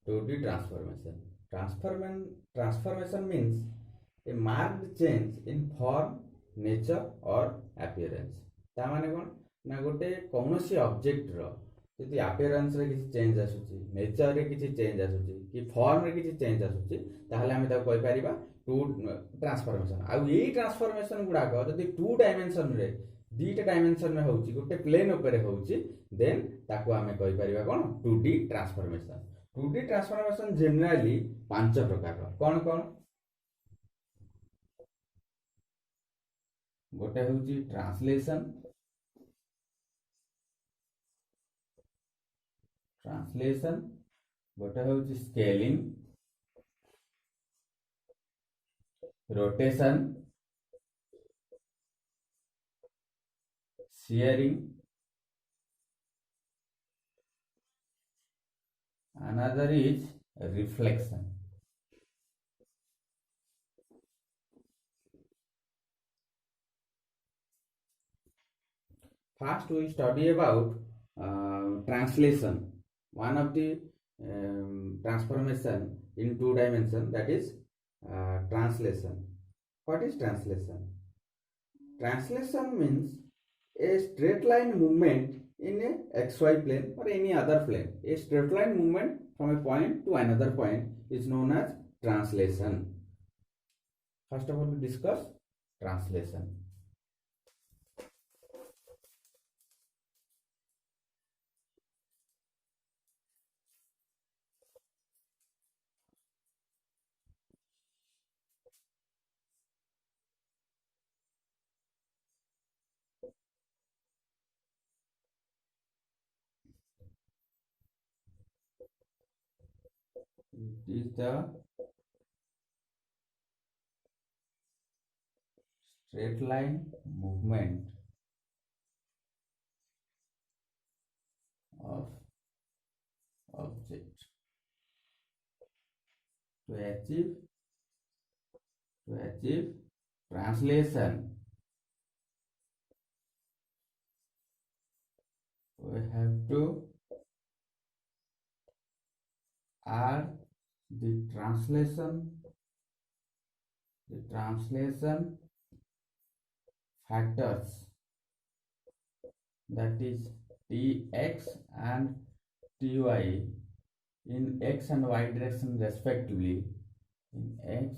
2D transformation. Transformation means a marked change in form, nature or appearance. ता माने कोन ना गोटे कौनसी ऑब्जेक्ट रो यदि appearance रे किछि चेंज आसुची, नेचर रे किछि चेंज आसुची कि फॉर्म रे किछि चेंज आसुची ताहले हम ता कहि परिबा टू ट्रांसफॉर्मेशन। आ एई ट्रांसफॉर्मेशन गुडा को यदि टू डायमेंशन रे दीटा डायमेंशन में होउची गोटे प्लेन ऊपर होउची देन ताको हमें कहि परिबा कोन 2D transformation. 2D transformation generally पांच प्रकार कौन कौन गोटे हूँ ट्रांसलेशन गोटे हूँ scaling rotation sharing another is reflection. First we study about translation, one of the transformation in two dimension, that is translation. What is translation? Translation means a straight line movement in a xy plane or any other plane. A straight line movement from a point to another point is known as translation. First of all, we discuss translation. It is the straight line movement of object to achieve translation. We have to add the translation factors, that is tx and ty in x and y direction respectively, in x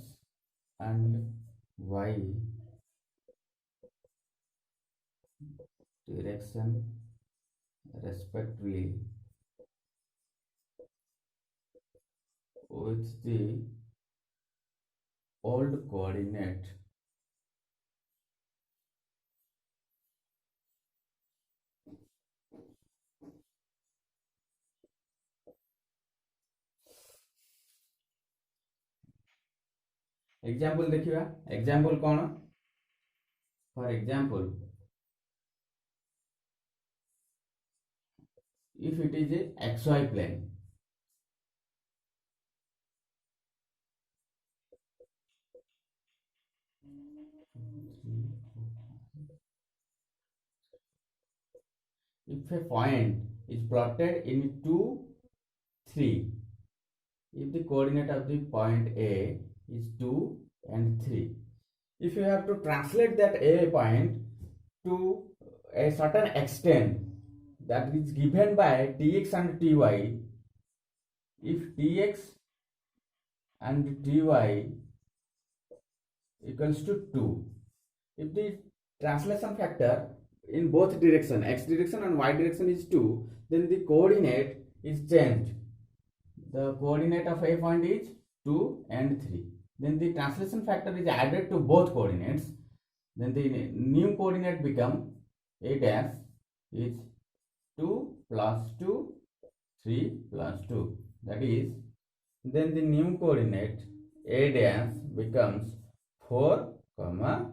and y direction respectively, with the old coordinate example देखिए example कौन for example if it is a xy plane, if a point is plotted in 2, 3, if the coordinate of the point A is 2 and 3, if you have to translate that A point to a certain extent that is given by tx and ty, if tx and ty equals to 2, if the translation factor in both direction, x direction and y direction is 2, then the coordinate is changed. The coordinate of a point is 2 and 3. Then the translation factor is added to both coordinates. Then the new coordinate become a dash is 2 plus 2, 3 plus 2. That is, then the new coordinate a dash becomes 4, 5.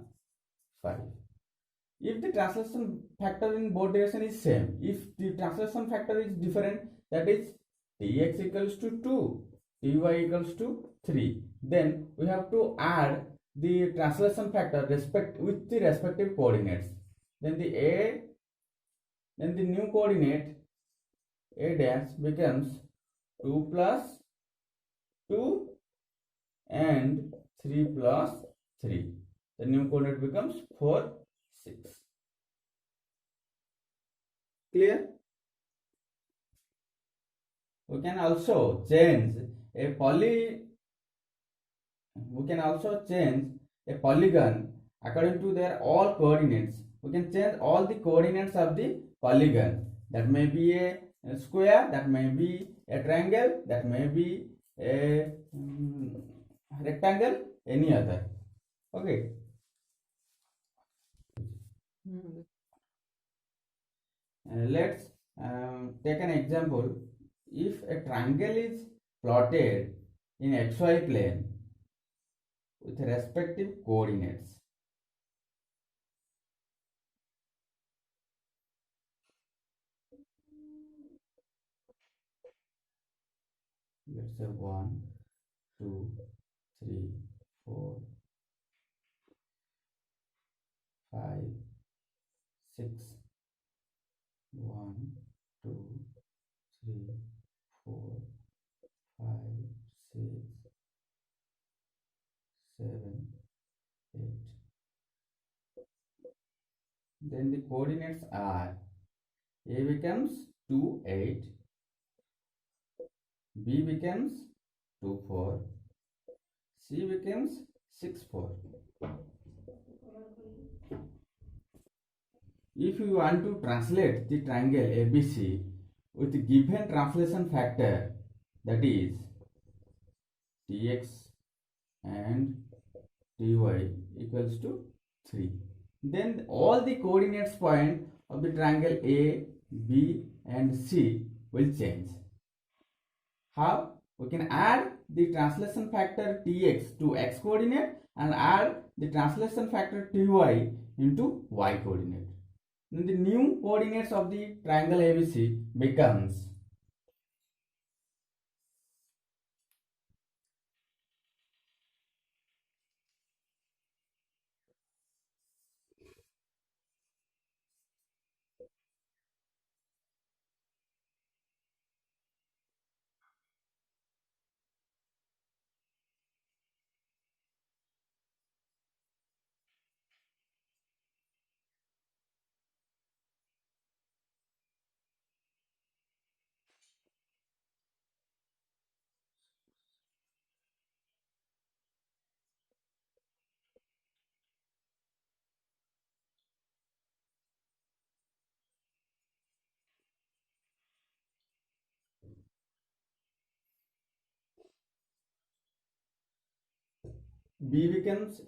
If the translation factor in both direction is same, if the translation factor is different, that is tx equals to 2, ty equals to 3, then we have to add the translation factor with the respective coordinates. Then the new coordinate a dash becomes 2 plus 2 and 3 plus 3. The new coordinate becomes 4, 6. Clear? We can also change a polygon according to their all coordinates. We can change all the coordinates of the polygon. That may be a square, that may be a triangle, that may be a rectangle, any other. Okay. Let's take an example. If a triangle is plotted in xy plane with respective coordinates, let's say 1, 2, 3, 4, 5, 6, 1, 2, 3, 4, 5, 6, 7, 8. Then the coordinates are A becomes 2, 8, B becomes 2, 4, C becomes 6, 4. If you want to translate the triangle ABC with the given translation factor, that is Tx and Ty equals to 3, then all the coordinates point of the triangle A, B and C will change. How? We can add the translation factor Tx to x coordinate and add the translation factor Ty into y coordinate. Then the new coordinates of the triangle ABC becomes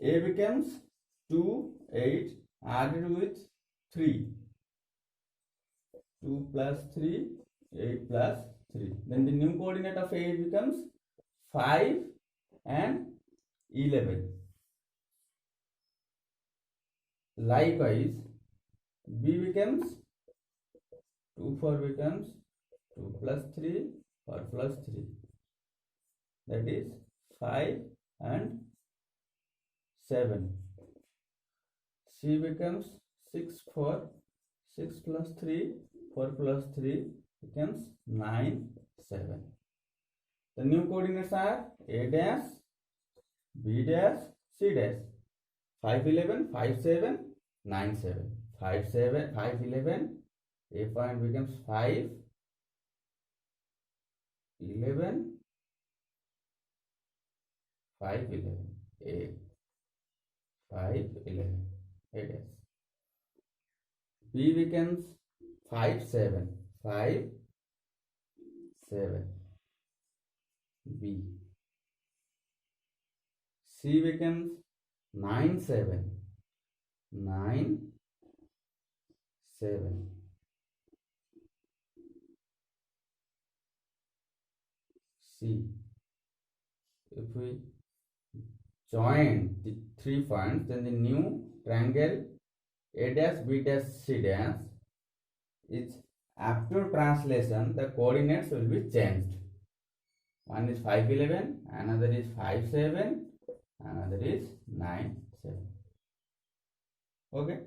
A becomes 2, 8 added with 3. 2 plus 3, 8 plus 3. Then the new coordinate of A becomes 5 and 11. Likewise, B becomes 2, 4 becomes 2 plus 3, 4 plus 3. That is 5 and 7. C becomes 6, 4, 6 plus 3, 4 plus 3 becomes 9, 7. The new coordinates are A dash, B dash, C dash. 5, 11, 5, 7, 9, 7. 5, 7, 5, 11. A point becomes 5, 11, 5, 11. A. 5, 11. A dash. B becomes 5, 7. 5, 7. B. C becomes 9, 7. 9, 7. C. If we join the 3 points, then the new triangle A dash, B dash, C dash is, after translation, the coordinates will be changed. One is 5, 11, another is 5, 7, another is 9, 7. Okay.